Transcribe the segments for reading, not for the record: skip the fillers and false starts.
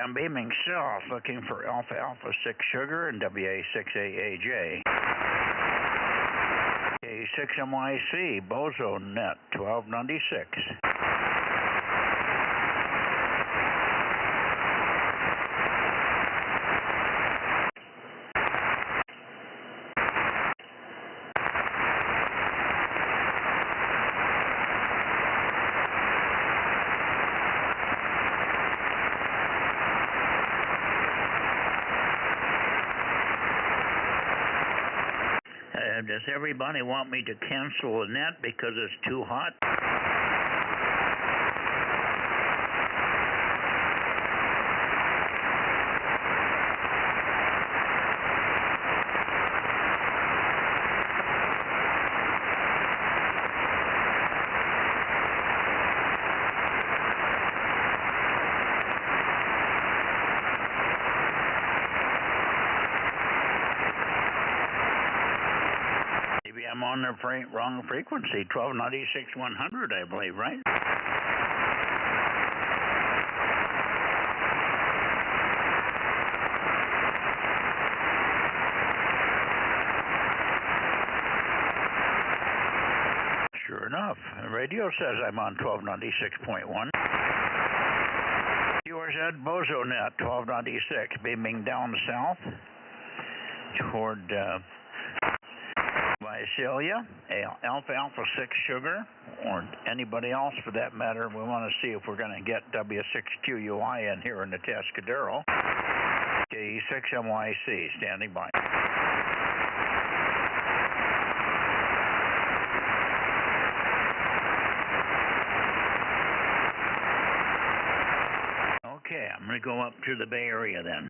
I'm beaming south, looking for Alpha Alpha 6 Sugar and WA6AAJ. K6MYC, Bozo Net, 1296. Does everybody want me to cancel the net because it's too hot? Maybe I'm on the wrong frequency, 1296-100, I believe, right? Sure enough, the radio says I'm on 1296.1. QRZ Bozo Net, 1296, beaming down south toward Visalia, Alpha Alpha 6 Sugar, or anybody else for that matter. We want to see if we're going to get W6QUI in here in the Tascadero. K6MYC, standing by. Okay, I'm going to go up to the Bay Area then.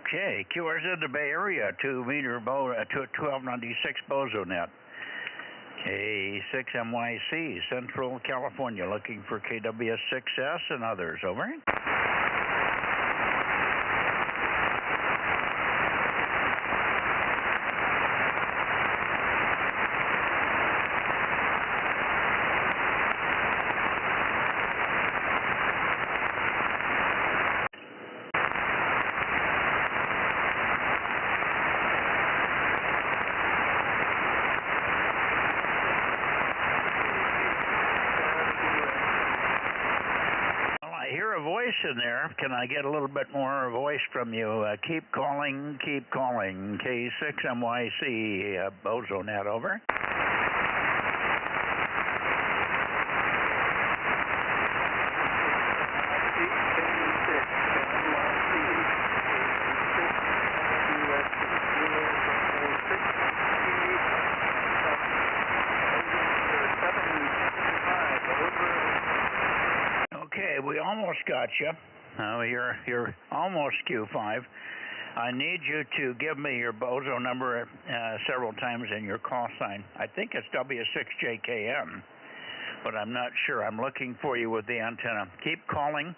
Okay, QRZ the Bay Area, 1296 Bozo Net. K6MYC, Central California, looking for KWS6S and others, over. I hear a voice in there. Can I get a little bit more voice from you? Keep calling, keep calling. K6MYC, Bozo Net, over. Okay, we almost got you. You're almost Q5. I need you to give me your Bozo number several times in your call sign. I think it's W6JKM, but I'm not sure. I'm looking for you with the antenna. Keep calling.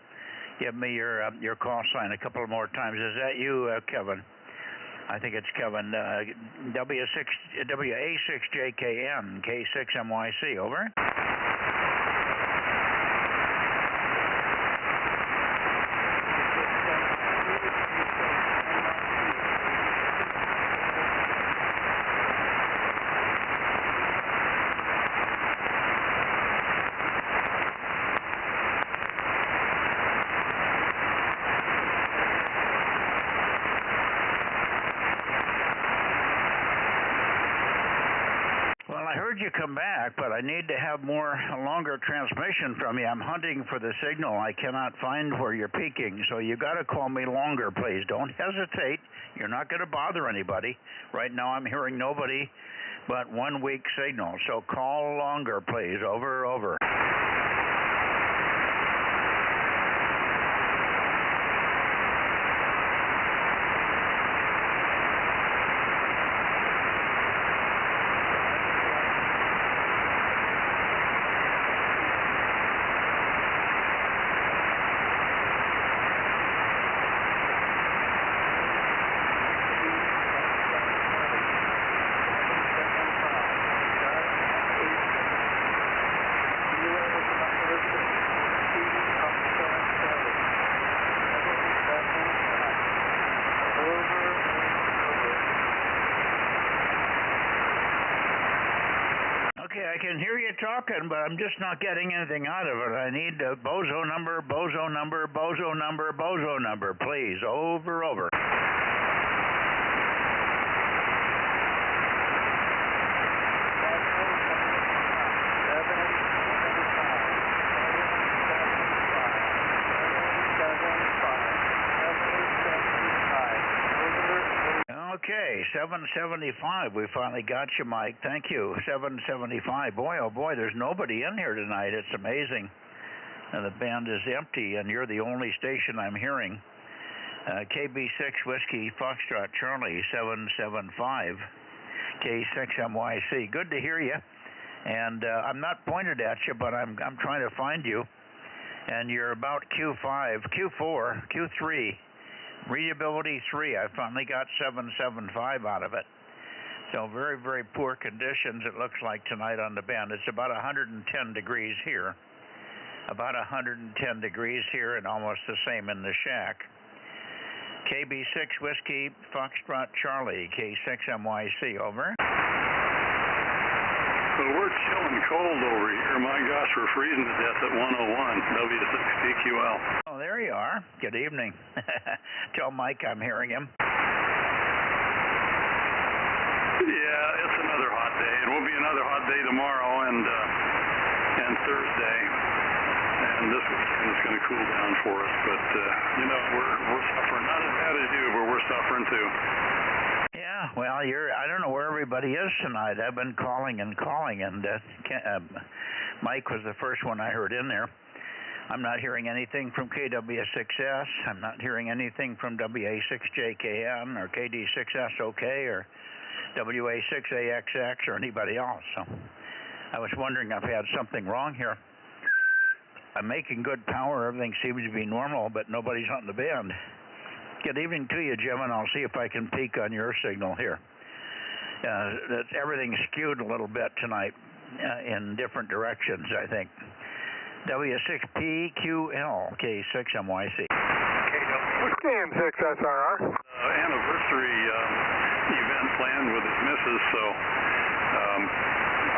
Give me your call sign a couple more times. Is that you, Kevin? I think it's Kevin. WA6JKM, K6MYC, over. I heard you come back, but I need to have longer transmission from you. I'm hunting for the signal. I cannot find where you're peaking, so you got to call me longer, please. Don't hesitate. You're not going to bother anybody. Right now I'm hearing nobody but 1 weak signal, so call longer, please. Over, over. Okay, I can hear you talking, but I'm just not getting anything out of it. I need a Bozo number, Bozo number, Bozo number, Bozo number, please. Over, over. Okay, 775. We finally got you, Mike. Thank you. 775. Boy, oh boy, there's nobody in here tonight. It's amazing. And the band is empty, and you're the only station I'm hearing. KB6 Whiskey Foxtrot Charlie 775. K6MYC. Good to hear you. And I'm not pointed at you, but I'm trying to find you. And you're about Q5, Q4, Q3. Readability 3. I finally got 775 out of it. So very, very poor conditions it looks like tonight on the band. It's about 110 degrees here. About 110 degrees here and almost the same in the shack. KB6 Whiskey Foxtrot Charlie, K6MYC, over. Well, we're chilling cold over here. My gosh, we're freezing to death at 101 W6PQL. Oh, there you are. Good evening. Tell Mike I'm hearing him. Yeah, it's another hot day. It will be another hot day tomorrow and Thursday. And this weekend is going to cool down for us. But, we're suffering. Not as bad as you, but we're suffering too. Yeah, well, I don't know where everybody is tonight. I've been calling, and Mike was the first one I heard in there. I'm not hearing anything from KW6S. I'm not hearing anything from WA6JKN or KD6SOK or WA6AXX or anybody else. So I was wondering if I had something wrong here. I'm making good power. Everything seems to be normal, but nobody's on the band. Good evening to you, Jim, and I'll see if I can peek on your signal here. Everything's skewed a little bit tonight in different directions, I think. W6PQL, K6MYC. KM6SRR. Anniversary event planned with his missus, so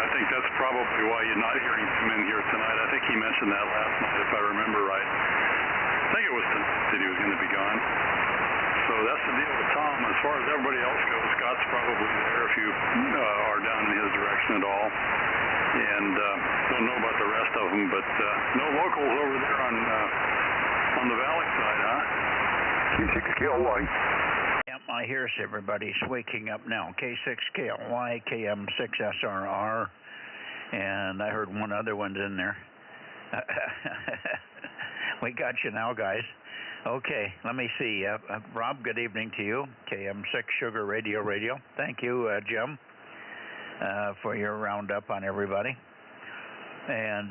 I think that's probably why you're not hearing him in here tonight. I think he mentioned that last night, if I remember right. I think it was tonight that he was going to be gone. So that's the deal with Tom. As far as everybody else goes, Scott's probably there if you are down in his direction at all. And don't know about the rest of them, but no locals over there on the valley side, huh? K6KLY. Yep, I hear everybody's waking up now. K6KLY, KM6SRR, and I heard one other one's in there. We got you now, guys. Okay, let me see. Rob, good evening to you. KM6 Sugar Radio. Thank you, Jim, for your roundup on everybody. And,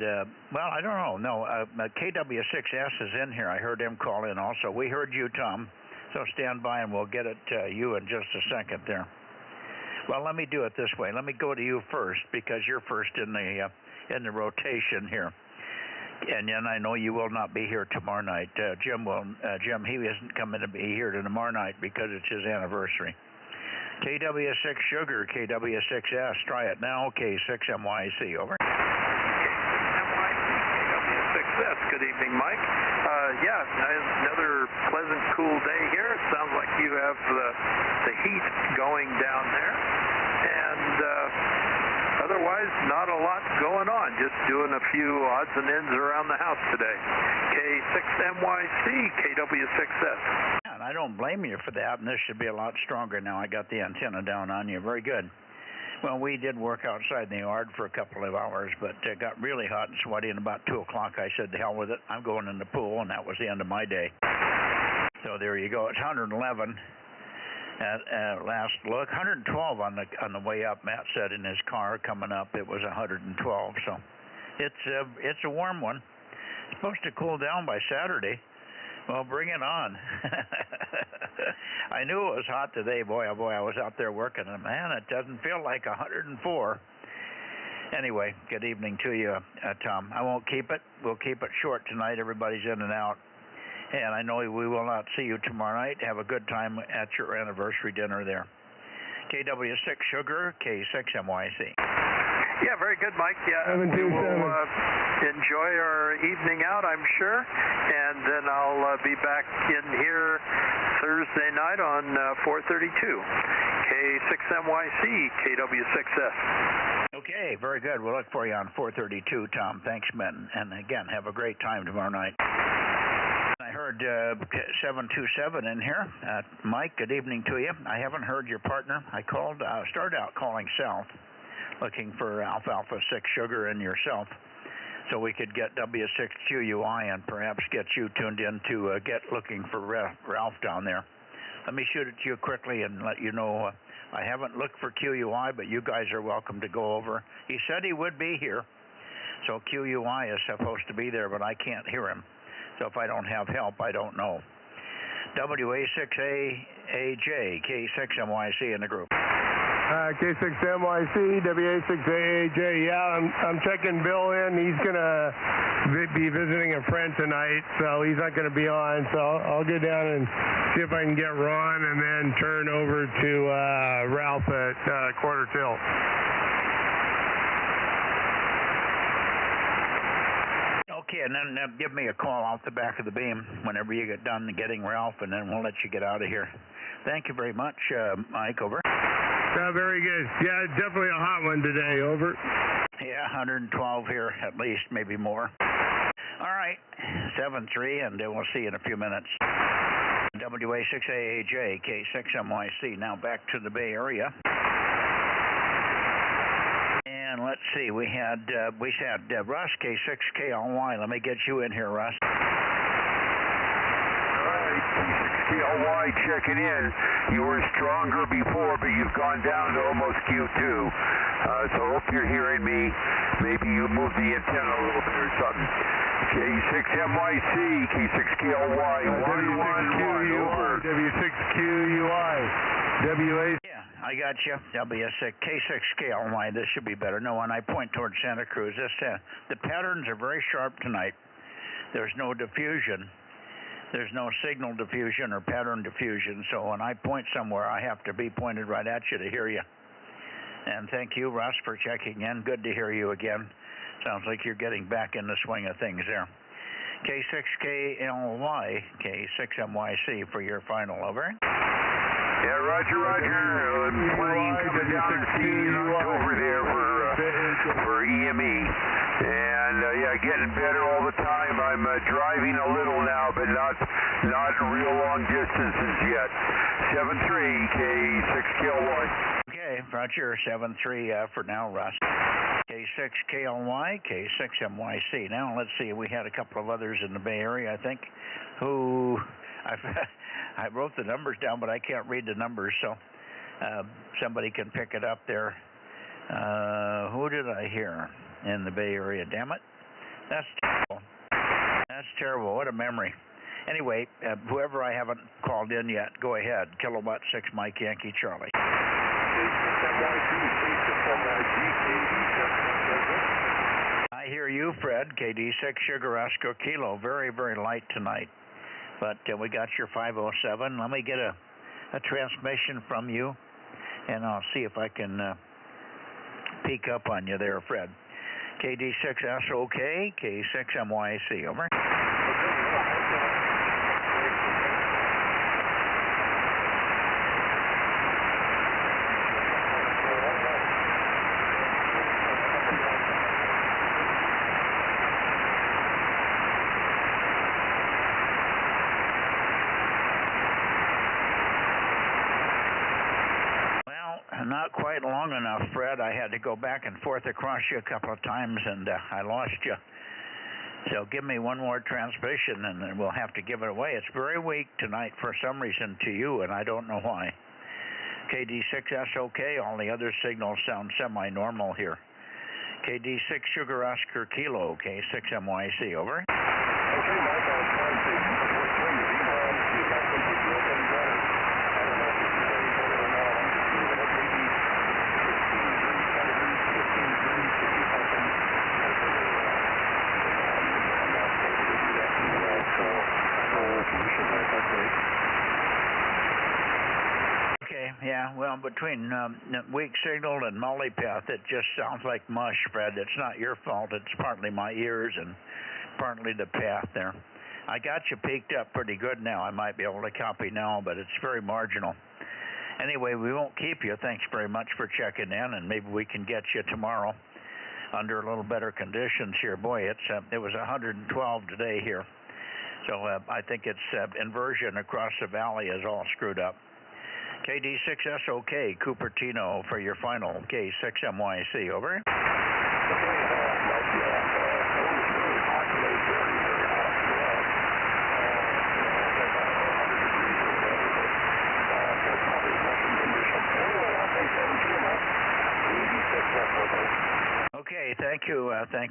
well, I don't know. No, KW6S is in here. I heard him call in also. We heard you, Tom. So stand by and we'll get it to you in just a second there. Well, let me do it this way. Let me go to you first because you're first in the rotation here. And then I know you will not be here tomorrow night. Jim, he isn't coming to be here tomorrow night because it's his anniversary. KW6 Sugar, KW6S, try it now, K6MYC, over. KW6S, good evening, Mike. Yeah, another pleasant, cool day here. It sounds like you have the heat going down there. And otherwise, not a lot going on. Just doing a few odds and ends around the house today. K6MYC, KW6S. Yeah, and I don't blame you for that, and this should be a lot stronger now. I got the antenna down on you. Very good. Well, we did work outside in the yard for a couple of hours, but it got really hot and sweaty, and about 2 o'clock I said, the hell with it. I'm going in the pool, and that was the end of my day. So there you go. It's 111 at last look. 112 on the way up. Matt said in his car coming up it was 112. So it's a warm one. It's supposed to cool down by Saturday. Well, bring it on. I knew it was hot today. Boy, oh boy, I was out there working, and man, it doesn't feel like 104. Anyway, good evening to you, Tom. I won't keep it. We'll keep it short tonight. Everybody's in and out. And I know we will not see you tomorrow night. Have a good time at your anniversary dinner there. KW6 Sugar, K6MYC. Yeah, very good, Mike. Yeah, we will enjoy our evening out, I'm sure. And then I'll be back in here Thursday night on 432. K6MYC, KW6S. Okay, very good. We'll look for you on 432, Tom. Thanks, men. And again, have a great time tomorrow night. I heard 727 in here. Mike, good evening to you. I haven't heard your partner. I started out calling south, looking for Alpha 6 Sugar and yourself, so we could get W6QUI and perhaps get you tuned in to looking for Ralph down there. Let me shoot it to you quickly and let you know I haven't looked for QUI, but you guys are welcome to go over. He said he would be here, so QUI is supposed to be there, but I can't hear him. So if I don't have help, I don't know. WA6AAJ, K6MYC in the group. K6MYC, WA6AAJ. Yeah, I'm checking Bill in. He's going to be visiting a friend tonight, so he's not going to be on. So I'll go down and see if I can get Ron and then turn over to Ralph at quarter till. Okay, and then give me a call off the back of the beam whenever you get done getting Ralph, and then we'll let you get out of here. Thank you very much, Mike. Over. Very good. Yeah, definitely a hot one today. Over. Yeah, 112 here at least, maybe more. All right, 7-3, and we'll see you in a few minutes. WA6AAJ, K6MYC. Now back to the Bay Area. And let's see, we had Russ, K6KLY. Let me get you in here, Russ. K6KLY checking in. You were stronger before, but you've gone down to almost Q2. So hope you're hearing me. Maybe you moved the antenna a little bit or something. K6MYC, K6KLY, 111 over. W6QUI. WA. Yeah, I got you. K6KLY. This should be better. No, when I point towards Santa Cruz, the patterns are very sharp tonight. There's no diffusion. There's no signal diffusion or pattern diffusion. So when I point somewhere, I have to be pointed right at you to hear you. And thank you, Russ, for checking in. Good to hear you again. Sounds like you're getting back in the swing of things there. K6KLY, K6MYC for your final. Over. Yeah, Roger. Plane coming down to see you in October there for EME. And yeah, getting better all the time. I'm driving a little now, but not real long distances yet. 7-3, K6KLY. Okay, Roger, 7-3 for now, Russ. K6KLY, K6MYC. Now, let's see, we had a couple of others in the Bay Area, I think, who... I wrote the numbers down, but I can't read the numbers, so somebody can pick it up there. Who did I hear in the Bay Area? Damn it. That's terrible. That's terrible. What a memory. Anyway, whoever I haven't called in yet, go ahead. Kilowatt 6 Mike Yankee Charlie. I hear you, Fred. KD6 Sugar Oscar Kilo. Very, very light tonight. But we got your 507. Let me get a transmission from you, and I'll see if I can peek up on you there, Fred. KD6SOK, K6MYC. Over. I had to go back and forth across you a couple of times, and I lost you. So give me one more transmission, and then we'll have to give it away. It's very weak tonight for some reason to you, and I don't know why. KD6SOK, all the other signals sound semi-normal here. KD6 Sugar Oscar Kilo, K6MYC, over. Okay, Mike, I was trying to return your email. See if I can get you open better. I don't know if it's very better or not. I'm just leaving it maybe 15 degrees to see if I can open it. I'm not able to do that too well, so you should have that great. Okay, yeah, well, between weak signal and multipath, it just sounds like mush, Fred. It's not your fault. It's partly my ears and partly the path there. I got you peaked up pretty good now. I might be able to copy now, but it's very marginal. Anyway, we won't keep you. Thanks very much for checking in, and maybe we can get you tomorrow under a little better conditions here. Boy, it was 112 today here. So I think it's inversion across the valley is all screwed up. KD6SOK, Cupertino for your final K6MYC, over. Okay, thank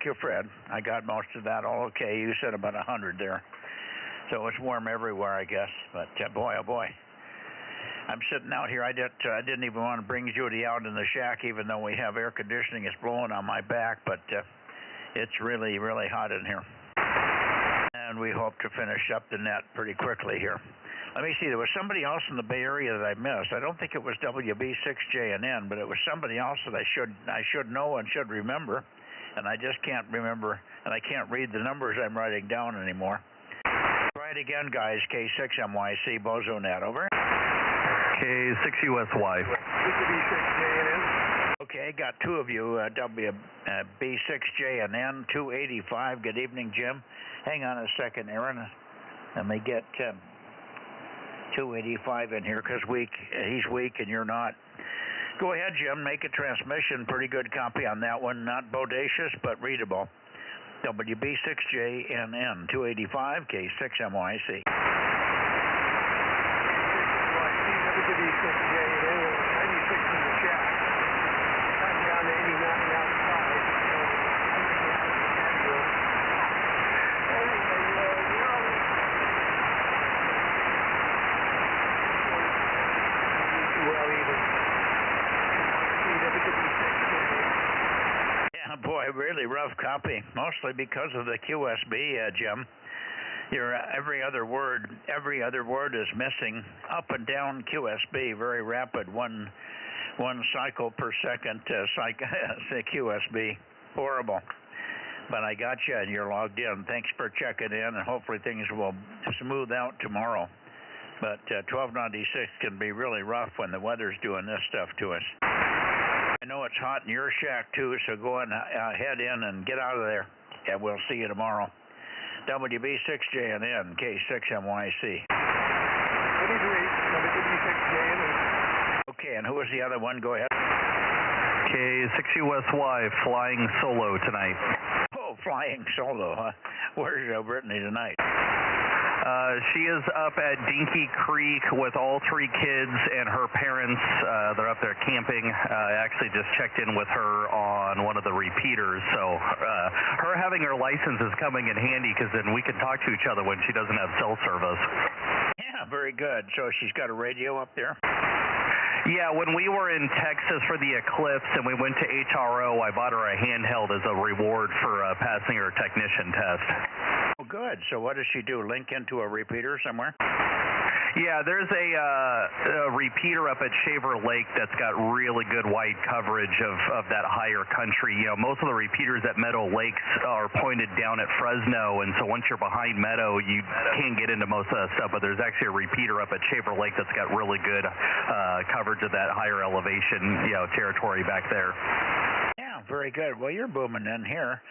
you, Fred. I got most of that all okay. You said about 100 there. So it's warm everywhere, I guess. But boy, oh boy. I'm sitting out here. I didn't even want to bring Judy out in the shack, even though we have air conditioning. It's blowing on my back, but it's really, really hot in here. And we hope to finish up the net pretty quickly here. Let me see. There was somebody else in the Bay Area that I missed. I don't think it was WB6JNN, but it was somebody else that I should know and should remember, and I just can't remember, and I can't read the numbers I'm writing down anymore. Try it again, guys. K6MYC, Bozo Net, over. K6USY. Okay, got two of you, WB6JNN 285. Good evening, Jim. Hang on a second, Aaron. Let me get 285 in here because he's weak and you're not. Go ahead, Jim. Make a transmission. Pretty good copy on that one. Not bodacious, but readable. WB6JNN 285, K6MYC. Yeah, boy, really rough copy, mostly because of the QSB, Jim. Your every other word is missing. Up and down QSB, very rapid, one cycle per second QSB. Horrible. But I got you, and you're logged in. Thanks for checking in, and hopefully things will smooth out tomorrow. But 1296 can be really rough when the weather's doing this stuff to us. I know it's hot in your shack, too, so go and head in and get out of there, and we'll see you tomorrow. WB6JNN, K6MYC. Okay, and who was the other one? Go ahead. K6USY, flying solo tonight. Oh, flying solo, huh? Where's Brittany tonight? She is up at Dinky Creek with all three kids and her parents. They're up there camping. I actually just checked in with her on one of the repeaters. So her having her license is coming in handy because then we can talk to each other when she doesn't have cell service. Yeah, very good. So she's got a radio up there? Yeah, when we were in Texas for the eclipse and we went to HRO, I bought her a handheld as a reward for passing her technician test. Oh, good. So what does she do? Link into a repeater somewhere? Yeah, there's a repeater up at Shaver Lake that's got really good wide coverage of that higher country. You know, most of the repeaters at Meadow Lakes are pointed down at Fresno, and so once you're behind Meadow, you can't get into most of that stuff. But there's actually a repeater up at Shaver Lake that's got really good coverage of that higher elevation, territory back there. Yeah, very good. Well, you're booming in here.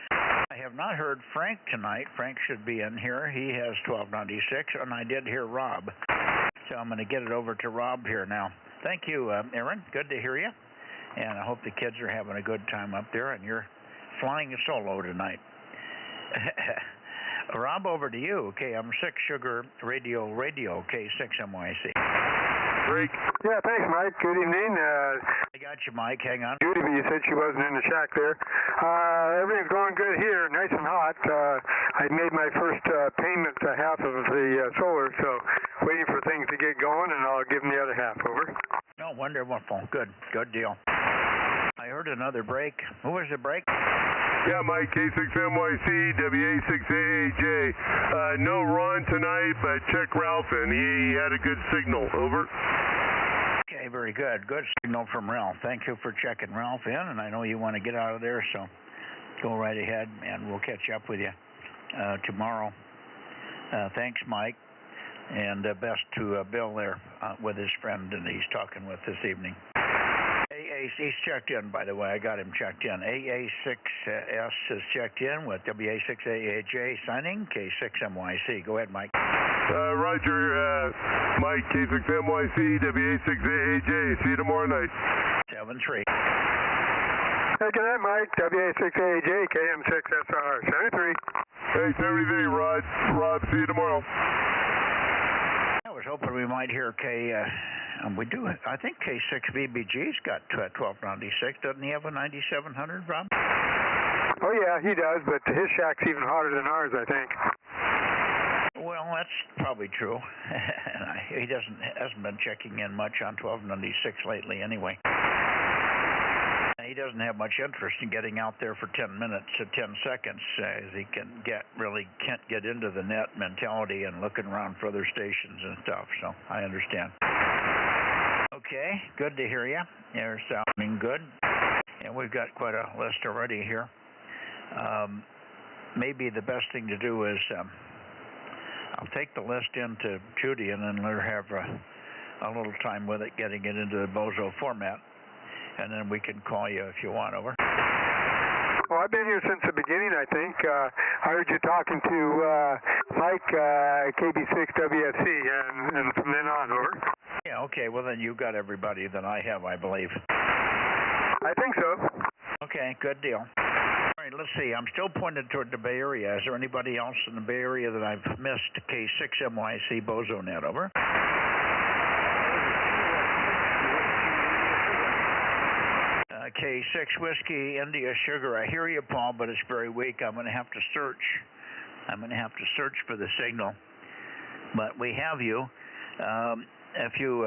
I have not heard Frank tonight. Frank should be in here. He has 1296, and I did hear Rob. So I'm going to get it over to Rob here now. Thank you, Aaron. Good to hear you. and I hope the kids are having a good time up there, and you're flying solo tonight. Rob, over to you. KM6 Sugar Radio, K6MYC. Break. Yeah, thanks, Mike. Good evening. I got you, Mike. Hang on. Judy, you said she wasn't in the shack there. Everything's going good here, nice and hot. I made my first payment, half of the solar, so waiting for things to get going, and I'll give them the other half. Over. Oh, wonderful. Good deal. I heard another break. Who was the break? Yeah, Mike, K6MYC, WA6AAJ. No Ron tonight, but check Ralph, and he had a good signal. Over. Okay, very good. Good signal from Ralph. Thank you for checking Ralph in, and I know you want to get out of there, so go right ahead, and we'll catch up with you tomorrow. Thanks, Mike, and best to Bill there with his friend that he's talking with this evening. He's checked in, by the way. I got him checked in. AA6S is checked in with WA6AAJ signing K6MYC. Go ahead, Mike. Roger, Mike, K6MYC, WA6AAJ. See you tomorrow night. 7-3. Hey, good night, Mike. WA6AAJ, KM6SR. 7-3. Hey, 73, Rod. Rob, see you tomorrow. I was hoping we might hear we do. I think K6VBG's got 1296. Doesn't he have a 9700, Rob? Oh, yeah, he does, but his shack's even hotter than ours, I think. Well, that's probably true. He hasn't been checking in much on 1296 lately anyway. He doesn't have much interest in getting out there for 10 minutes to 10 seconds, as he can't get into the net mentality and looking around for other stations and stuff, so I understand. Okay, good to hear you. You're sounding good. And we've got quite a list already here. Maybe the best thing to do is I'll take the list into Judy and then let her have a little time with it, getting it into the Bozo format. And then we can call you if you want. Over. Well, I've been here since the beginning, I think. I heard you talking to Mike, KB6WSC, and from then on. Over. Yeah, okay. Well, then you've got everybody that I have, I believe. I think so. Okay, good deal. All right, let's see. I'm still pointed toward the Bay Area. Is there anybody else in the Bay Area that I've missed? K6MYC Bozo Net. Over. K6 Whiskey India Sugar. I hear you, Paul, but it's very weak. I'm going to have to search. I'm going to have to search for the signal. But we have you. If you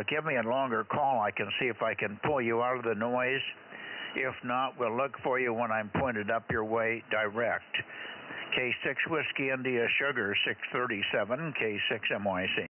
give me a longer call, I can see if I can pull you out of the noise. If not, we'll look for you when I'm pointed up your way direct. K6 Whiskey India Sugar 637 K6MYC.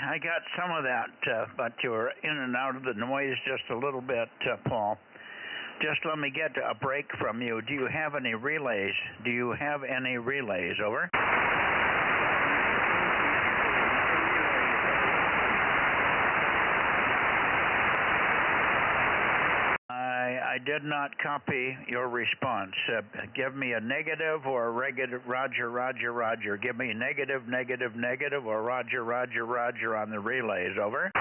I got some of that, but you're in and out of the noise just a little bit, Paul. Just let me get a break from you. Do you have any relays? Over? I did not copy your response. Give me a negative or a roger. Give me negative or roger on the relays. Over.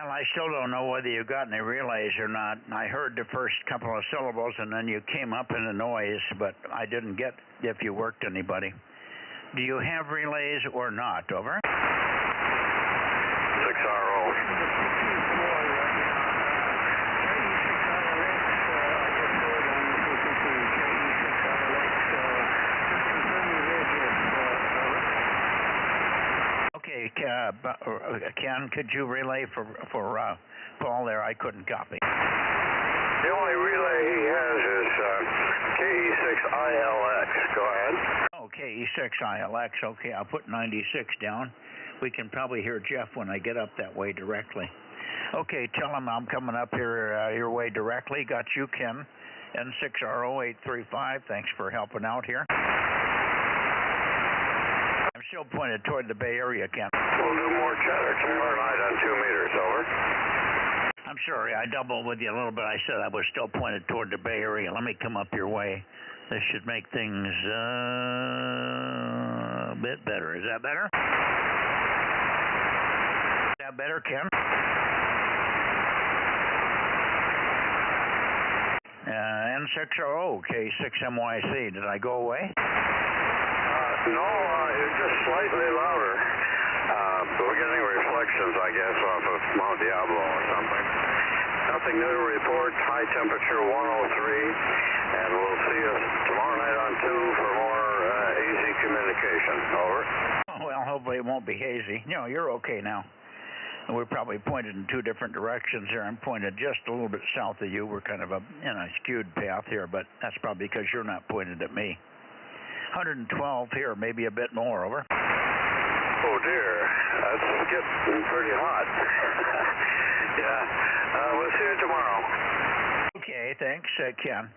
I still don't know whether you got any relays or not. I heard the first couple of syllables, and then you came up in the noise, but I didn't get if you worked anybody. Do you have relays or not? Over. 6RO. Ken, could you relay for Paul there? I couldn't copy. The only relay he has is KE6ILX. Go ahead. Oh, KE6ILX. Okay, I'll put 96 down. We can probably hear Jeff when I get up that way directly. Okay, tell him I'm coming up here your way directly. Got you, Ken. N6RO835. Thanks for helping out here. I'm still pointed toward the Bay Area, Ken. We'll do more chatter tomorrow night on 2 meters. Over. I'm sorry, I doubled with you a little bit. I said I was still pointed toward the Bay Area. Let me come up your way. This should make things a bit better. Is that better? Is that better, Ken? N6RO, K6MYC. Did I go away? No, it's just slightly louder. We're getting reflections, I guess, off of Mount Diablo or something. Nothing new to report. High temperature 103, and we'll see us tomorrow night on 2 for more hazy communication. Over. Well, hopefully it won't be hazy. No, you're okay now. We're probably pointed in 2 different directions here. I'm pointed just a little bit south of you. We're kind of in a skewed path here, but that's probably because you're not pointed at me. 112 here, maybe a bit more. Over. Oh dear, that's getting pretty hot. Yeah, we'll see you tomorrow. Okay, thanks, Ken.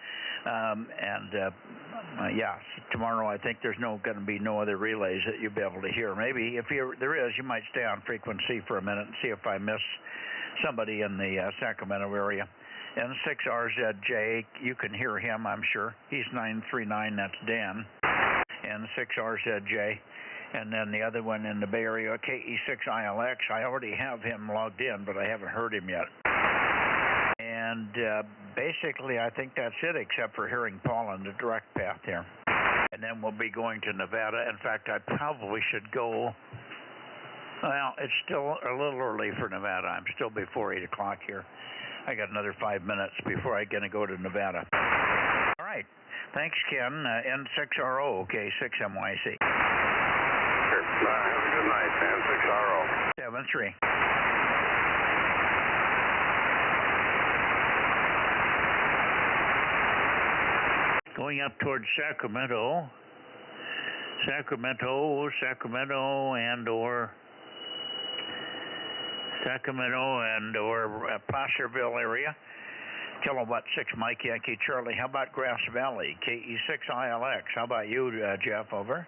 Yeah, tomorrow I think there's going to be no other relays that you'll be able to hear. Maybe if there is, you might stay on frequency for a minute and see if I miss somebody in the Sacramento area. N6RZJ, you can hear him, I'm sure. He's 939, that's Dan. N6RZJ. And then the other one in the Bay Area, KE6ILX. I already have him logged in, but I haven't heard him yet. And basically, I think that's it, except for hearing Paul on the direct path here. And then we'll be going to Nevada. In fact, I probably should go. Well, it's still a little early for Nevada. I'm still before 8 o'clock here. I got another 5 minutes before I'm going to go to Nevada. All right. Thanks, Ken. N6RO, K6MYC. Sure. Have a good night, N6RO. 7-3. Going up towards Sacramento, and or Placerville area. Kilowatt 6 Mike Yankee Charlie. How about Grass Valley? KE6ILX. How about you, Jeff? Over.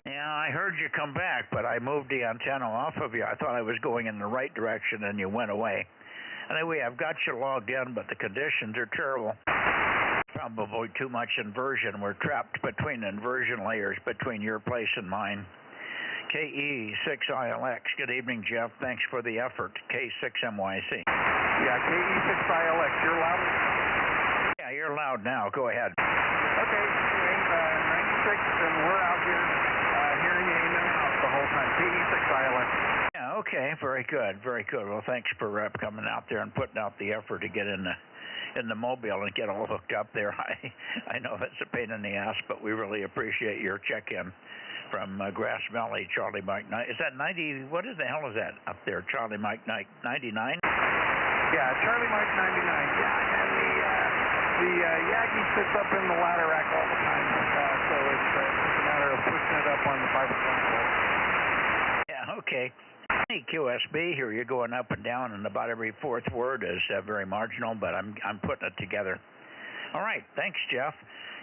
I heard you come back, but I moved the antenna off of you. I thought I was going in the right direction, and you went away. Anyway, I've got you logged in, but the conditions are terrible. Probably too much inversion. We're trapped between inversion layers between your place and mine. KE6ILX. Good evening, Jeff. Thanks for the effort. K6MYC. Yeah, KE6ILX. You're loud? Yeah, you're loud now. Go ahead. Okay, 96, and we're out here hearing you in and out the whole time. KE6ILX. Yeah, okay. Very good. Very good. Well, thanks for coming out there and putting out the effort to get in the mobile and get all hooked up there. I know that's a pain in the ass, but we really appreciate your check-in from Grass Valley, Charlie Mike. Is that 90? What the hell is that up there? Charlie Mike 99? Yeah, Charlie Mike 99. Yeah, and the Yagi sits up in the ladder rack all the time, so it's a matter of pushing it up on the 5 volt. Yeah, okay. Hey, QSB, here you're going up and down, and about every fourth word is very marginal, but I'm putting it together. All right, thanks, Jeff.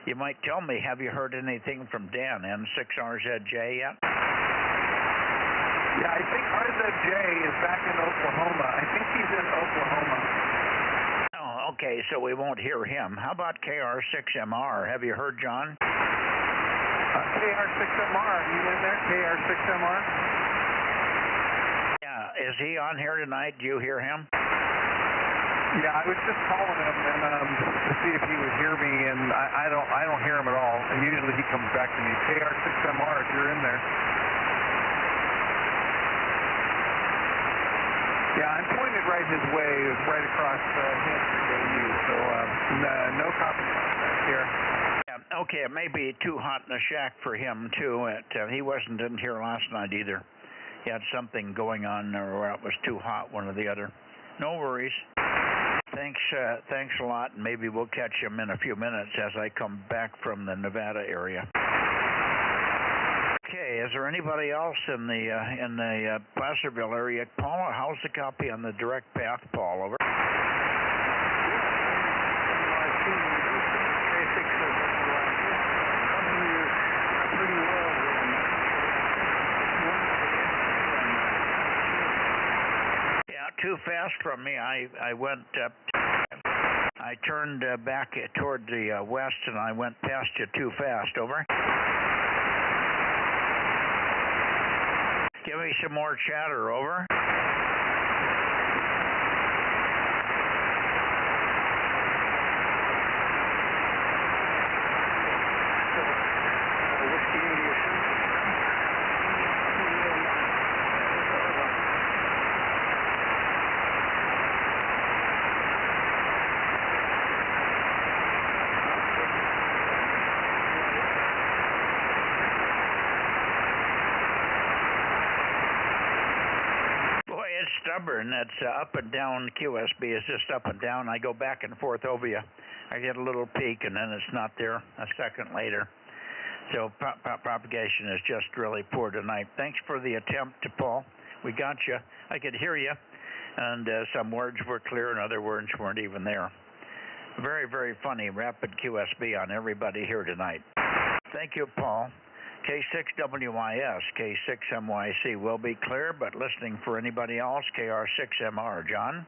You might tell me, have you heard anything from Dan, N6RZJ yet? Yeah, I think RZJ is back in Oklahoma. I think he's in Oklahoma. Oh, okay, so we won't hear him. How about KR6MR? Have you heard John? KR6MR, are you in there? KR6MR? Yeah, is he on here tonight? Do you hear him? Yeah, I was just calling him and to see if he would hear me, and I don't hear him at all. And usually he comes back to me. KR6MR, if you're in there. Yeah, I'm pointed right his way, right across him from you, so no copy contact here. Yeah, okay, it may be too hot in the shack for him, too. He wasn't in here last night either. He had something going on, or it was too hot, one or the other. No worries. Thanks a lot, and maybe we'll catch him in a few minutes as I come back from the Nevada area. Okay, is there anybody else in the Placerville area? Paula, how's the copy on the direct path, Paul? Over. Too fast from me. I went. I turned back toward the west, and I went past you too fast. Over. Give me some more chatter. Over. Stubborn. That's up and down. QSB is just up and down. I go back and forth over you. I get a little peak, and then it's not there a second later. So propagation is just really poor tonight. Thanks for the attempt, Paul. We got you. I could hear you, and some words were clear, and other words weren't even there. Very, very funny. Rapid QSB on everybody here tonight. Thank you, Paul. K6WIS, K6MYC will be clear, but listening for anybody else, KR6MR. John?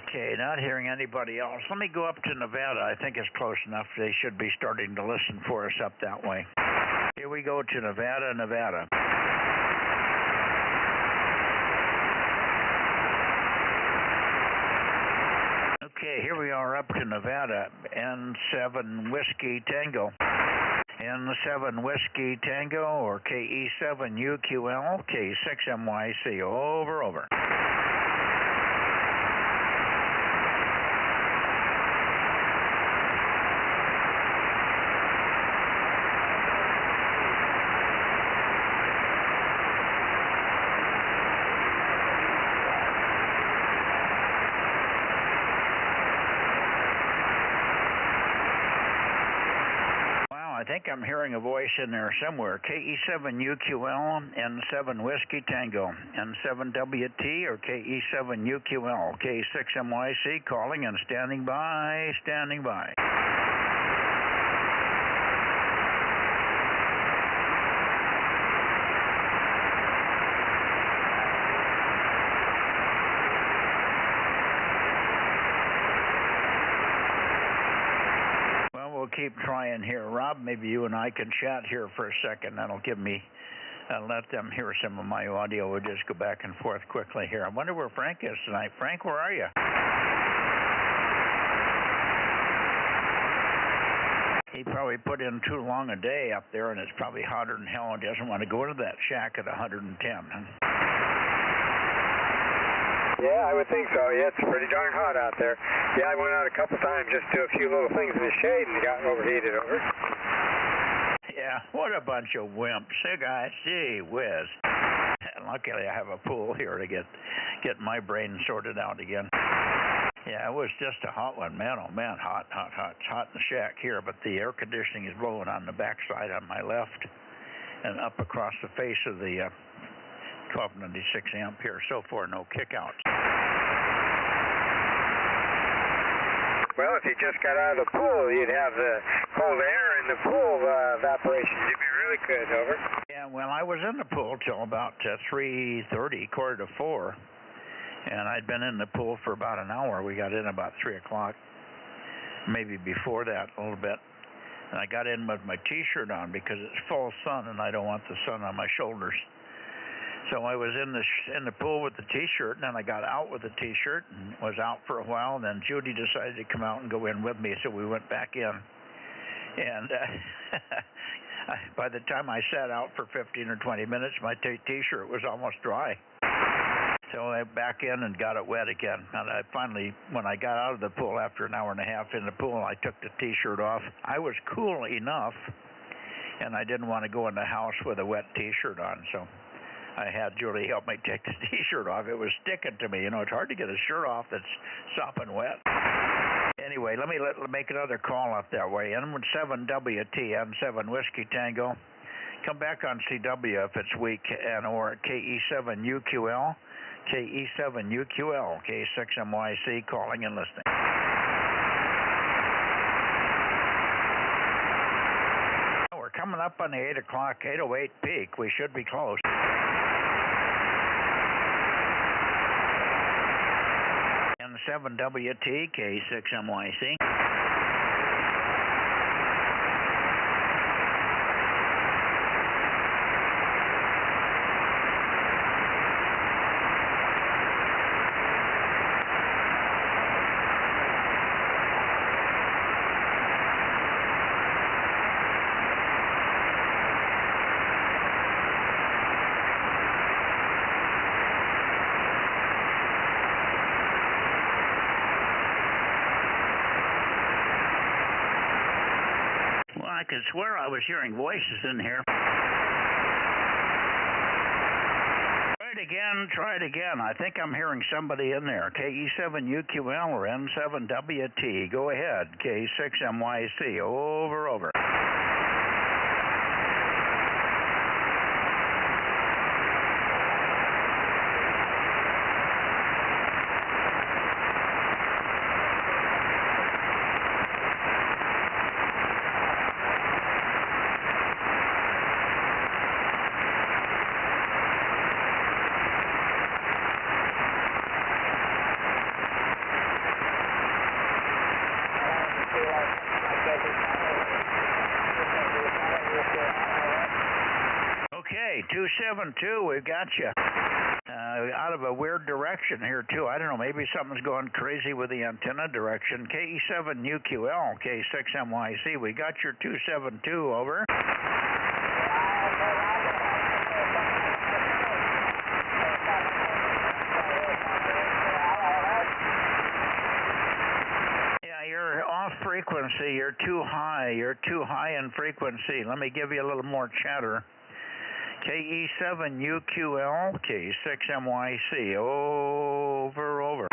Okay, not hearing anybody else. Let me go up to Nevada. I think it's close enough. They should be starting to listen for us up that way. Here we go to Nevada, Nevada. Okay, here we are up to Nevada, N7 Whiskey Tango. N7 Whiskey Tango, or KE7UQL, K6MYC. Over, over. I think I'm hearing a voice in there somewhere. KE7UQL, N7 Whiskey Tango, N7WT, or KE7UQL, K6MYC, calling and standing by, standing by. Keep trying here. Rob, maybe you and I can chat here for a second. That'll give me, let them hear some of my audio. We'll just go back and forth quickly here. I wonder where Frank is tonight. Frank, where are you? He probably put in too long a day up there, and it's probably hotter than hell and doesn't want to go to that shack at 110. Yeah, I would think so. Yeah, it's pretty darn hot out there. Yeah, I went out a couple times just to do a few little things in the shade and got overheated. Over. Yeah, what a bunch of wimps. Hey, guys, gee whiz. Luckily, I have a pool here to get my brain sorted out again. Yeah, it was just a hot one. Man, oh man, hot, hot, hot. It's hot in the shack here, but the air conditioning is blowing on the backside on my left and up across the face of the 1296 amp here. So far, no kickouts. Well, if you just got out of the pool, you'd have the cold air in the pool evaporation. You'd be really good. Over. Yeah, well, I was in the pool till about 3:30, quarter to 4, and I'd been in the pool for about an hour. We got in about 3 o'clock, maybe before that a little bit. And I got in with my T-shirt on because it's full sun, and I don't want the sun on my shoulders. So I was in the pool with the T-shirt, and then I got out with the T-shirt and was out for a while. And then Judy decided to come out and go in with me, so we went back in. And By the time I sat out for 15 or 20 minutes, my T-shirt was almost dry. So I back in and got it wet again. And I finally, when I got out of the pool after an hour and a half in the pool, I took the T-shirt off. I was cool enough, and I didn't want to go in the house with a wet T-shirt on, so I had Julie help me take the T-shirt off. It was sticking to me. You know, it's hard to get a shirt off that's sopping wet. Anyway, let me make another call up that way. N7WT, N7 Whiskey Tango. Come back on CW if it's weak, and or KE7UQL, KE7UQL, K6MYC, calling and listening. We're coming up on the 8 o'clock, 8:08 peak. We should be close. N7WT, K6MYC. I could swear I was hearing voices in here. Try it again. I think I'm hearing somebody in there. KE7UQL or N7WT. Go ahead. K6MYC. Over. Okay, 272, we've got you. Out of a weird direction here, too. I don't know, maybe something's going crazy with the antenna direction. KE7UQL, K6MYC, we got your 272, over. You're off frequency. You're too high. You're too high in frequency. Let me give you a little more chatter. KE7UQL, K6MYC. Over.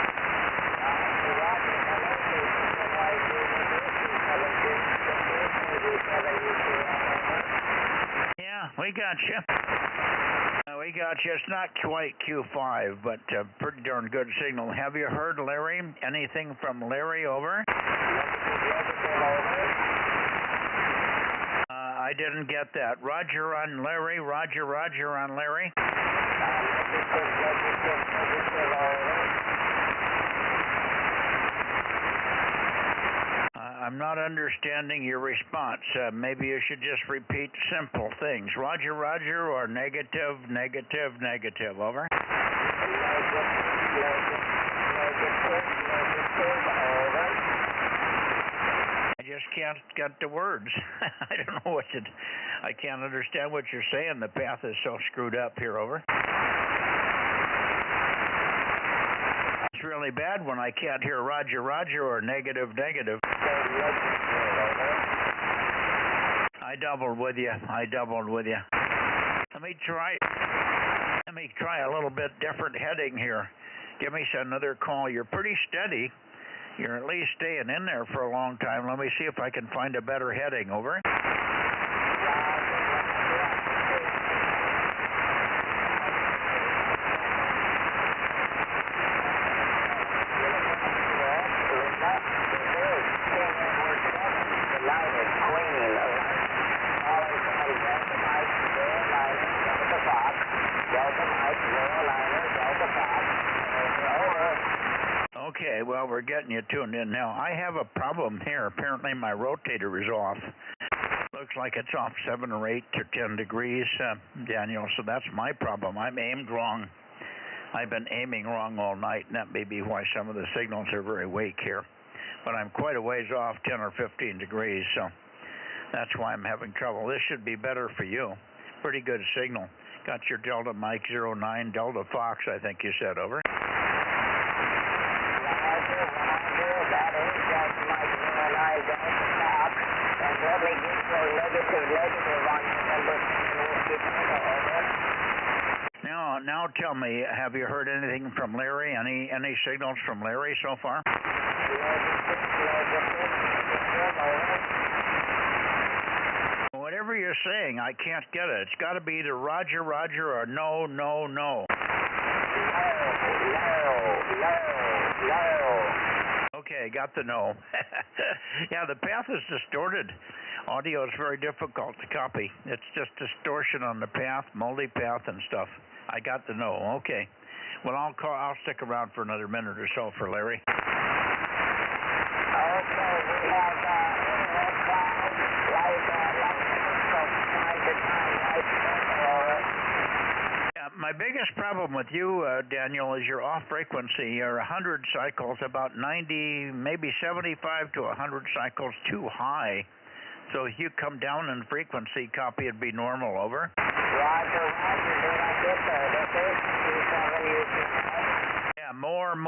Yeah, we got you. It's not quite Q5, but pretty darn good signal. Have you heard Larry? Anything from Larry, over? I didn't get that. Roger on Larry. Roger on Larry. I'm not understanding your response. Maybe you should just repeat simple things. Roger, or negative, over. I just can't get the words. I don't know I can't understand what you're saying. The path is so screwed up here, over. It's really bad when I can't hear Roger, or negative. I doubled with you. Let me try a little bit different heading here. Give me another call. You're pretty steady. You're at least staying in there for a long time. Let me see if I can find a better heading, over. Okay, well, we're getting you tuned in now. I have a problem here. Apparently my rotator is off. Looks like it's off 7 or 8 or 10 degrees, Daniel, so that's my problem. I'm aimed wrong. I've been aiming wrong all night, and that may be why some of the signals are very weak here. But I'm quite a ways off, 10 or 15 degrees, so That's why I'm having trouble. This should be better for you. Pretty good signal. Got your Delta Mike 09, Delta Fox, I think you said, over. Roger, that is Delta Mike 09, Delta Fox. And let me get your negative on your number 10 Whiskey Tango, over. Now tell me, have you heard anything from Larry? Any signals from Larry so far? Whatever you're saying, I can't get it. It's got to be either Roger, Roger, or no, no, no. No. Okay, got the no. Yeah, the path is distorted. Audio is very difficult to copy. It's just distortion on the path, multi-path and stuff. I got the no. Okay. Well, I'll stick around for another minute or so for Larry. Okay, we have internet clouds, from time to time, my biggest problem with you, Daniel, is your off frequency. You're 100 cycles, about 90, maybe 75 to 100 cycles too high. So if you come down in frequency, copy would be normal, over. Roger, did I get there? This is Q7 Yeah, more. Okay,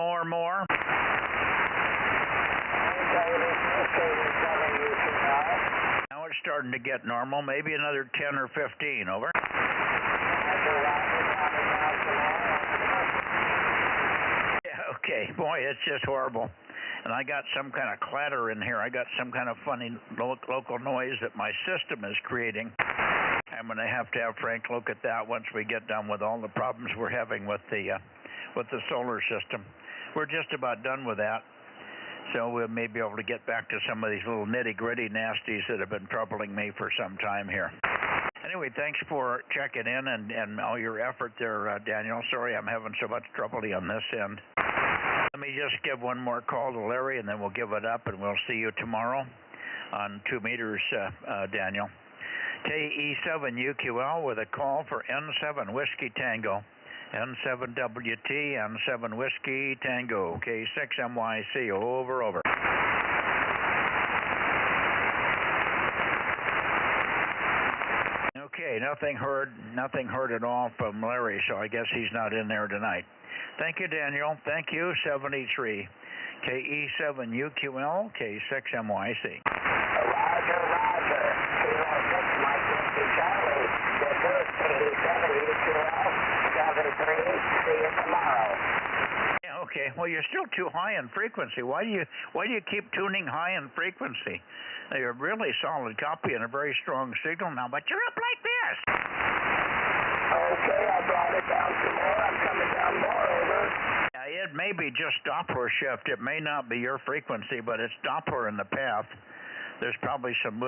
this is Q7 Now it's starting to get normal, maybe another 10 or 15, over. Yeah, okay, boy, it's just horrible. And I got some kind of clatter in here. I got some kind of funny local noise that my system is creating. I'm going to have Frank look at that once we get done with all the problems we're having with the solar system. We're just about done with that. So we may be able to get back to some of these little nitty-gritty nasties that have been troubling me for some time here. Anyway, thanks for checking in and all your effort there, Daniel. Sorry I'm having so much trouble on this end. Let me just give one more call to Larry, and then we'll give it up, and we'll see you tomorrow on 2 meters, Daniel. KE7UQL with a call for N7 Whiskey Tango. N7WT, N7 Whiskey Tango, K6MYC, over. Okay, nothing heard at all from Larry, so I guess he's not in there tonight. Thank you, Daniel. Thank you, 73. KE7UQL, K6MYC. Roger. Kilo 6, Mike Whiskey Charlie. This is KE7UQL, 73. See you tomorrow. Yeah, okay. Well, you're still too high in frequency. Why do you keep tuning high in frequency? Now, you're a really solid copy and a very strong signal now, but you're up like this. Okay, I brought it down some more. I'm coming down more, over. It may be just Doppler shift. It may not be your frequency, but it's Doppler in the path. There's probably some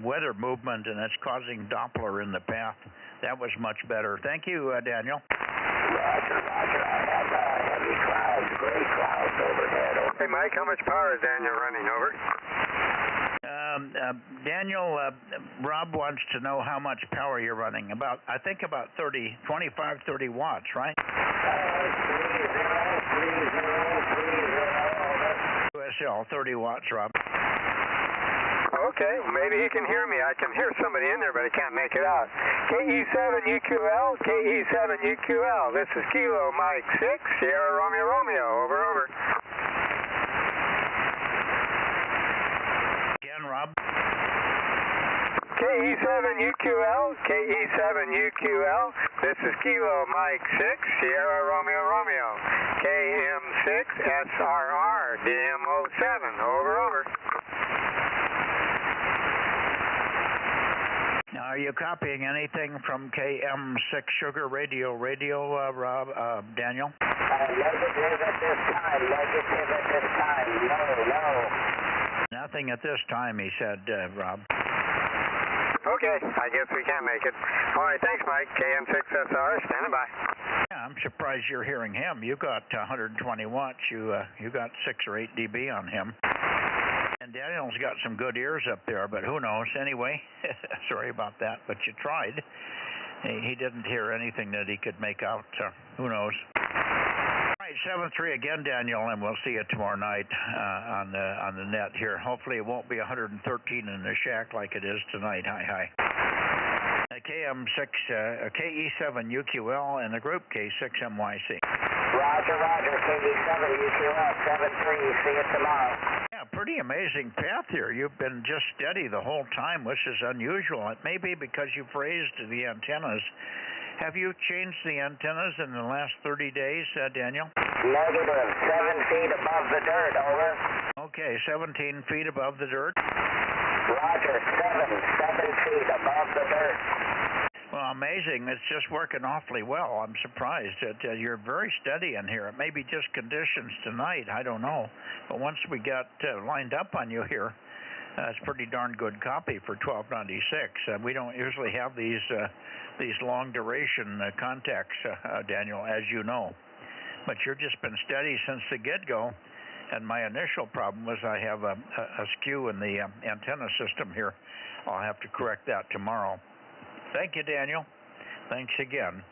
weather movement, and it's causing Doppler in the path. That was much better. Thank you, Daniel. Roger. I have heavy clouds, gray clouds overhead. Hey, Mike, how much power is Daniel running, over? Daniel, Rob wants to know how much power you're running. I think about 25, 30 watts, right? 30. USL, 30 watts, Rob. Okay, maybe he can hear me. I can hear somebody in there, but I can't make it out. KE7UQL, KE7UQL. This is Kilo Mike 6, Sierra Romeo, over. Again, Rob. KE7UQL, KE7UQL. This is Kilo Mike 6, Sierra Romeo, KM6SRR, DM07, over. Now, are you copying anything from KM6 Sugar Radio, Rob, Daniel? Negative at this time. No. Nothing at this time, he said, Rob. Okay, I guess we can't make it. All right, thanks, Mike. KM6SR, standing by. Yeah, I'm surprised you're hearing him. You got 120 watts. You got 6 or 8 dB on him. And Daniel's got some good ears up there, but who knows? Anyway, sorry about that, but you tried. He didn't hear anything that he could make out, so who knows? All right, right, 7-3 again, Daniel, and we'll see you tomorrow night on the net here. Hopefully it won't be 113 in the shack like it is tonight. Hi. KM6, KE7UQL, and the group K6MYC. Roger, KE7UQL, 7-3, see you tomorrow. Yeah, pretty amazing path here. You've been just steady the whole time, which is unusual. It may be because you've raised the antennas. Have you changed the antennas in the last 30 days, Daniel? Negative, 7 feet above the dirt, over. Okay, 17 feet above the dirt. Roger, 7 feet above the dirt. Well, amazing. It's just working awfully well. I'm surprised that you're very steady in here. It may be just conditions tonight. I don't know. But once we got lined up on you here, it's pretty darn good copy for 1296. We don't usually have these long duration contacts, Daniel, as you know. But you've just been steady since the get-go. And my initial problem was I have a skew in the antenna system here. I'll have to correct that tomorrow. Thank you, Daniel. Thanks again.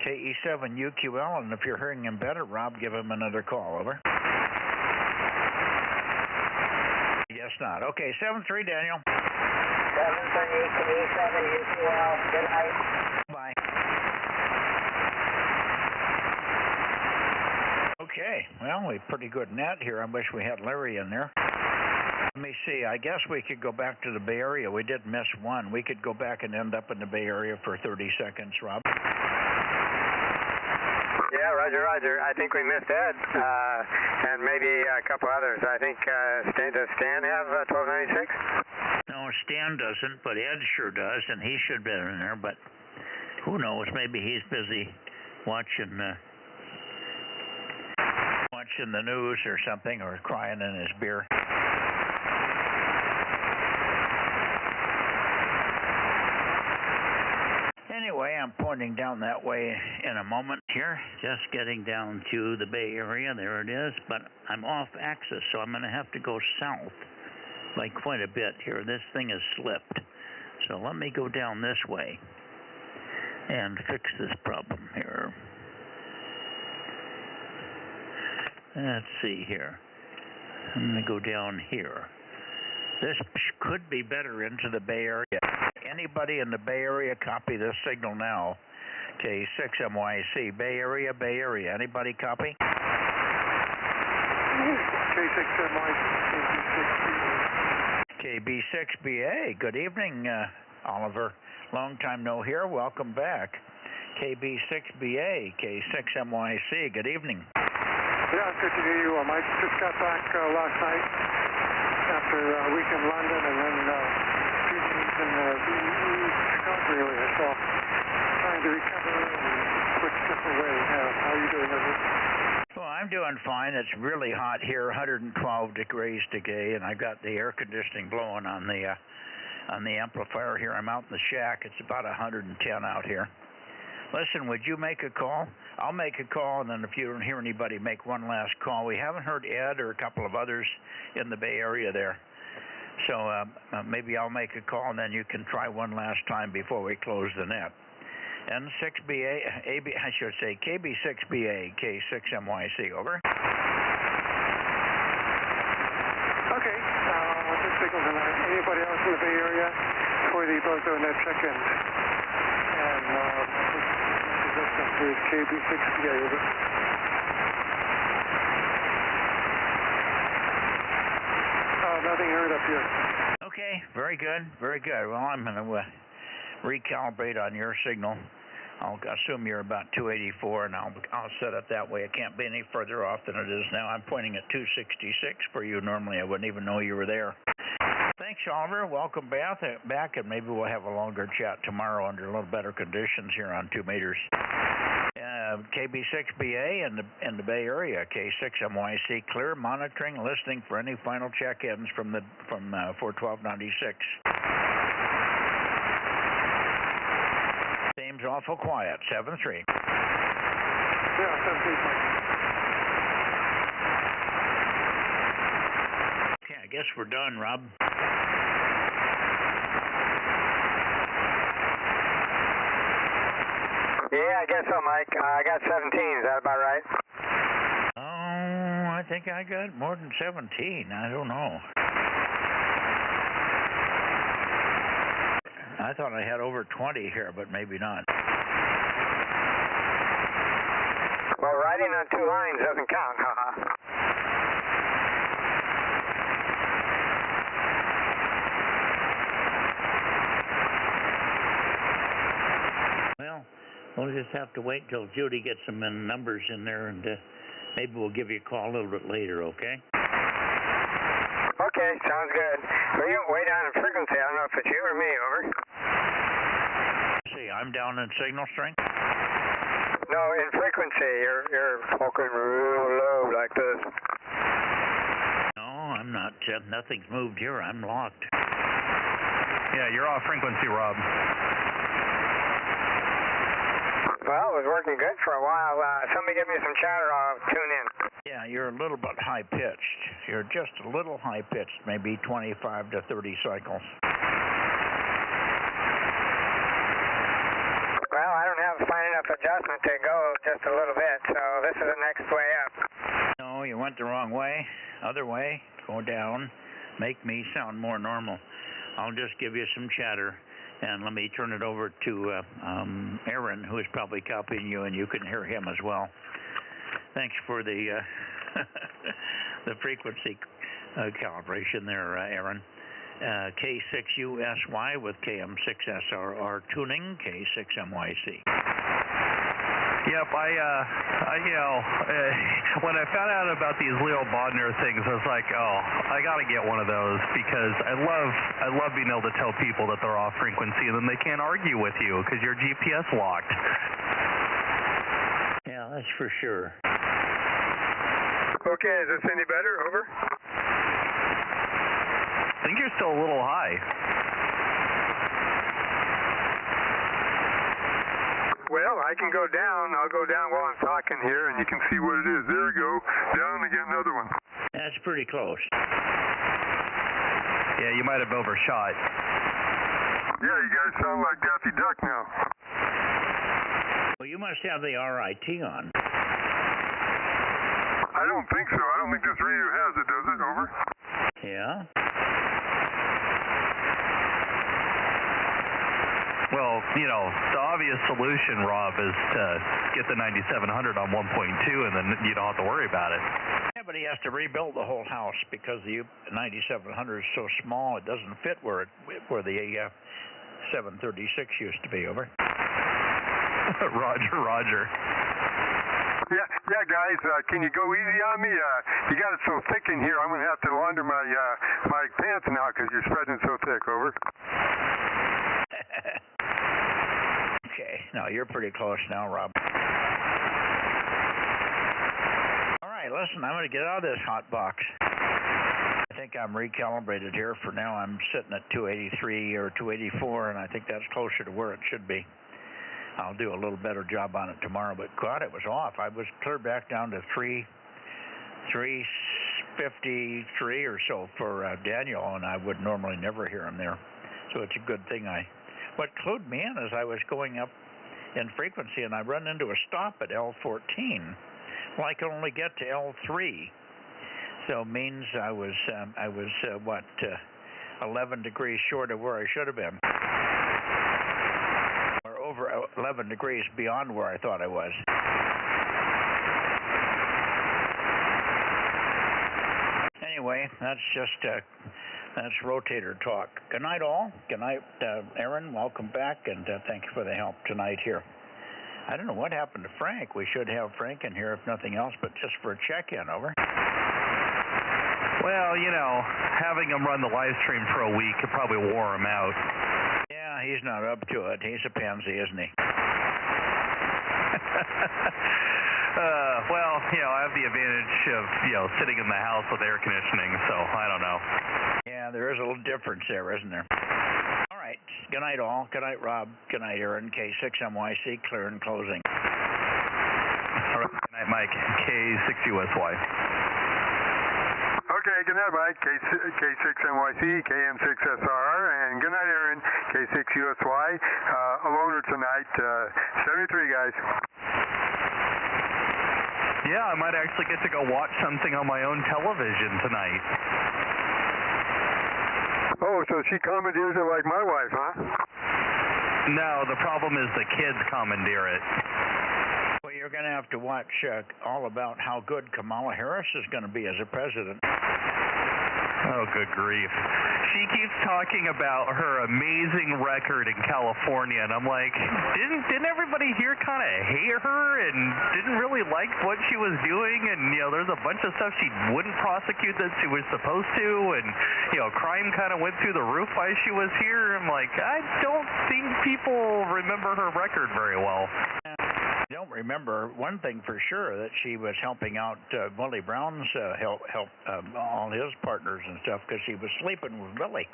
KE7UQL, and if you're hearing him better, Rob, give him another call. Over. Guess not. Okay, 7-3, Daniel. 7-3, KE7UQL. Good night. Bye. Okay, well, we've pretty good net here. I wish we had Larry in there. Let me see. I guess we could go back to the Bay Area. We did miss one. We could go back and end up in the Bay Area for 30 seconds, Rob. Yeah, Roger. I think we missed Ed, and maybe a couple others. I think, does Stan have 1296? No, Stan doesn't, but Ed sure does, and he should be in there, but who knows? Maybe he's busy watching the news or something, or crying in his beer. Anyway, I'm pointing down that way in a moment here, just getting down to the Bay Area. There it is, but I'm off axis, so I'm going to have to go south by quite a bit here. This thing has slipped, so let me go down this way and fix this problem here. Let's see here. I'm going to go down here. This could be better into the Bay Area. Anybody in the Bay Area, copy this signal now. K6MYC. Bay Area. Anybody copy? K6MYC. KB6BA. Good evening, Oliver. Long time no hear. Welcome back. KB6BA. K6MYC. Good evening. Yeah, good to hear you, Mike. Just got back last night after a week in London and then a few days in the Chicago area, so trying to recover and switch different way. How are you doing, Edward? Well, I'm doing fine. It's really hot here, 112 degrees today, and I got the air conditioning blowing on the amplifier here. I'm out in the shack. It's about 110 out here. Listen, would you make a call? I'll make a call, and then if you don't hear anybody, make one last call. We haven't heard Ed or a couple of others in the Bay Area there. So maybe I'll make a call, and then you can try one last time before we close the net. N6BA, I should say KB6BA, K6MYC, over. Okay, just signal tonight. Anybody else in the Bay Area for the Bozo Net check-in? And resistance is KB6BA, over. Nothing heard up here. Okay, very good. Well, I'm going to recalibrate on your signal. I'll assume you're about 284, and I'll set it that way. It can't be any further off than it is now. I'm pointing at 266 for you. Normally, I wouldn't even know you were there. Thanks, Oliver. Welcome back, and maybe we'll have a longer chat tomorrow under a little better conditions here on 2 meters. KB6BA in the Bay Area, K6MYC, clear, monitoring, listening for any final check-ins from 41296. Seems awful quiet. 7-3. Yeah, 7-3. Okay, I guess we're done, Rob. Yeah, I guess so, Mike. I got 17. Is that about right? think I got more than 17. I don't know. I thought I had over 20 here, but maybe not. Well, riding on 2 lines doesn't count, haha. Well, we'll just have to wait till Judy gets some numbers in there, and maybe we'll give you a call a little bit later, okay? Okay, sounds good. Well, you're way down in frequency. I don't know if it's you or me, over. See, I'm down in signal strength? No, in frequency. You're poking real low like this. No, I'm not. Nothing's moved here. I'm locked. Yeah, you're off frequency, Rob. Well, it was working good for a while. Somebody give me some chatter, I'll tune in. Yeah, you're a little bit high-pitched. You're just a little high-pitched, maybe 25 to 30 cycles. Well, I don't have a fine enough adjustment to go just a little bit, so this is the next way up. No, you went the wrong way. Other way, go down, make me sound more normal. I'll just give you some chatter, and let me turn it over to Aaron, who is probably copying you, and you can hear him as well. Thanks for the the frequency calibration there, Aaron. K6USY with KM6SRR tuning, K6MYC. Yep, when I found out about these Leo Bodner things, I was like, oh, I got to get one of those, because I love being able to tell people that they're off frequency, and then they can't argue with you because you're GPS locked. Yeah, that's for sure. Okay, is this any better? Over. I think you're still a little high. Well, I can go down. I'll go down while I'm talking here, and you can see what it is. There we go. Down again, another one. That's pretty close. Yeah, you might have overshot. Yeah, you guys sound like Daffy Duck now. Well, you must have the RIT on. I don't think so. I don't think this radio has it, does it? Over. Yeah? Well, the obvious solution, Rob, is to get the 9700 on 1.2, and then you don't have to worry about it. Yeah, but he has to rebuild the whole house because the 9700 is so small it doesn't fit where the 736 used to be. Over. Roger. Yeah, guys, can you go easy on me? You got it so thick in here, I'm going to have to launder my pants now because you're spreading it so thick. Over. Okay, no, you're pretty close now, Rob. All right, listen, I'm going to get out of this hot box. I think I'm recalibrated here. For now, I'm sitting at 283 or 284, and I think that's closer to where it should be. I'll do a little better job on it tomorrow, but God, it was off. I was clear back down to 353 or so for Daniel, and I would normally never hear him there. So it's a good thing. What clued me in is I was going up in frequency, and I run into a stop at L14. Well, I could only get to L3, so it means I was 11 degrees short of where I should have been. Over 11 degrees beyond where I thought I was. Anyway, that's just that's rotator talk. Good night, all. Good night, Aaron. Welcome back, and thank you for the help tonight here. I don't know what happened to Frank. We should have Frank in here, if nothing else, but just for a check-in. Over. Well, having him run the live stream for a week could probably wore him out. Yeah, he's not up to it. He's a pansy, isn't he? Well, I have the advantage of, sitting in the house with air conditioning, so I don't know. Yeah, there is a little difference there, isn't there? All right. Good night, all. Good night, Rob. Good night, Aaron. K6MYC, clear and closing. All right. Good night, Mike. K6USY. Okay, good night, Mike. K6NYC, KM6SRR, and good night, Aaron. K6USY. A loner tonight. 73, guys. Yeah, I might actually get to go watch something on my own television tonight. Oh, so she commandeers it like my wife, huh? No, the problem is the kids commandeer it. Well, you're going to have to watch all about how good Kamala Harris is going to be as a president. Oh, good grief. She keeps talking about her amazing record in California, and I'm like, didn't everybody here kind of hate her and didn't really like what she was doing? And, there's a bunch of stuff she wouldn't prosecute that she was supposed to, and, crime kind of went through the roof while she was here. I'm like, I don't think people remember her record very well. I don't remember one thing for sure, that she was helping out Willie Brown's help all his partners and stuff, because she was sleeping with Willie.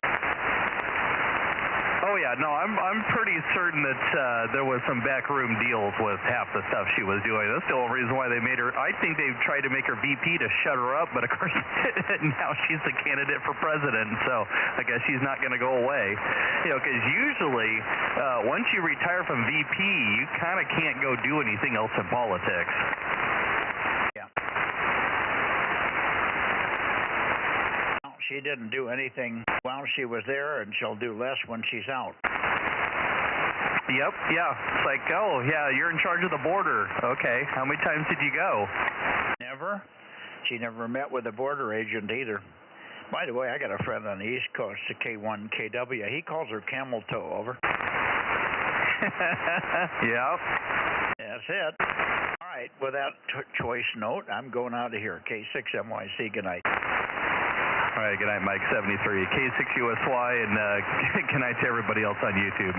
Oh yeah, no, I'm pretty certain that there was some backroom deals with half the stuff she was doing. That's the only reason why they made her. I think they tried to make her VP to shut her up, but of course now she's the candidate for president, so I guess she's not going to go away. Because usually once you retire from VP, you kind of can't go do anything else in politics. Yeah. She didn't do anything while she was there, and she'll do less when she's out. Yep, yeah. It's like, oh, yeah, you're in charge of the border. Okay, how many times did you go? Never. She never met with a border agent either. By the way, I got a friend on the East Coast, the K1KW. He calls her camel toe, over. Yep. That's it. All right, with that choice note, I'm going out of here. K6MYC, good night. All right, good night, Mike 73. K6USY, and good night to everybody else on YouTube.